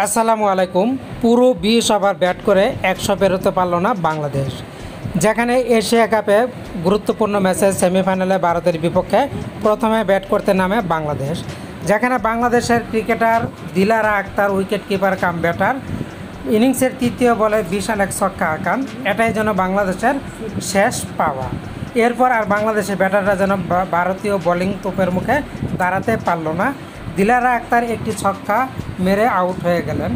আসসালামু আলাইকুম। পুরো 20 ওভার ব্যাট করে 100 পেরোতে পারল না বাংলাদেশ। যেখানে এশিয়া কাপে গুরুত্বপূর্ণ ম্যাচে সেমিফাইনালে ভারতের বিপক্ষে প্রথমে ব্যাট করতে নামে বাংলাদেশ, যেখানে বাংলাদেশের cricketer Dilara Akter wicket keeper cum batter ইনিংসের তৃতীয় বলে বিশাল এক ছক্কা আঁকান। এটাই যেন বাংলাদেশের শেষ পাওয়া। এরপর আর বাংলাদেশের ব্যাটাররা যেন ভারতীয় বোলিং তোপের মুখে দাঁড়াতে পারল না। দিলারা আক্তার একটি ছক্কা মেরে আউট হয়ে গেলেন।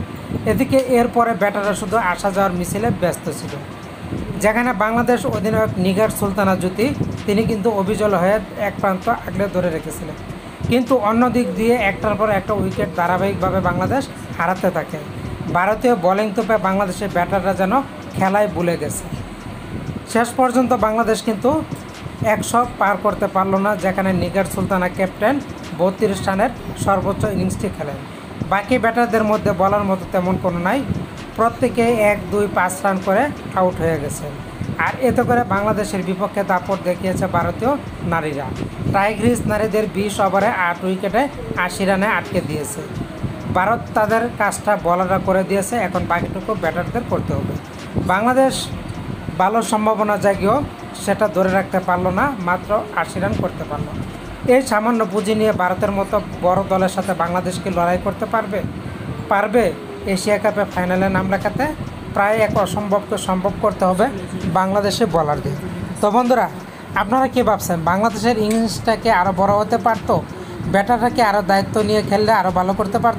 এদিকে এরপরে ব্যাটাররা শুধু আসা যাওয়ার মিছিলে ব্যস্ত ছিল, যেখানে বাংলাদেশ অধিনায়ক নিগার সুলতানা জ্যোতি তিনি কিন্তু অবিচল হয়ে এক প্রান্ত আগলে ধরে রেখেছিলেন। কিন্তু অন্য দিক দিয়ে একটার পর একটা উইকেট ধারাবাহিকভাবে বাংলাদেশ হারাতে থাকে। ভারতীয় বোলিং তোপে বাংলাদেশের ব্যাটাররা যেন খেলায় ভুলে গেছে। শেষ পর্যন্ত বাংলাদেশ কিন্তু 100 পার করতে পারল না, যেখানে নিগার সুলতানা ক্যাপ্টেন 32 রানের সর্বোচ্চ ইনিংসটি খেলেন। বাকি ব্যাটারদের মধ্যে বলার মতো তেমন কোনো নাই, প্রত্যেকে 1, 2, 5 রান করে আউট হয়ে গেছে। আর এতে করে বাংলাদেশের বিপক্ষে দাপট দেখিয়েছে ভারতীয় নারীরা। টাইগ্রিস নারীদের 20 ওভারে 8 উইকেটে 80 রানে আটকে দিয়েছে। ভারত তাদের কাজটা বলাররা করে দিয়েছে, এখন বাকিটুকু ব্যাটারদের করতে হবে। বাংলাদেশ ভালো সম্ভাবনা জাগিয়েও সেটা ধরে রাখতে পারলো না, মাত্র 80 রান করতে পারলো। এই সামান্য পুঁজি নিয়ে ভারতের মতো বড় দলের সাথে বাংলাদেশ কি লড়াই করতে পারবে এশিয়া কাপে ফাইনালে নাম লেখাতে? প্রায় এক অসম্ভবকে সম্ভব করতে হবে বাংলাদেশে বলারদের। তো বন্ধুরা, আপনারা কী ভাবছেন, বাংলাদেশের ইনিংসটাকে আরও বড় হতে পারতো? ব্যাটাররা কি আরও দায়িত্ব নিয়ে খেললে আরও ভালো করতে পারতো?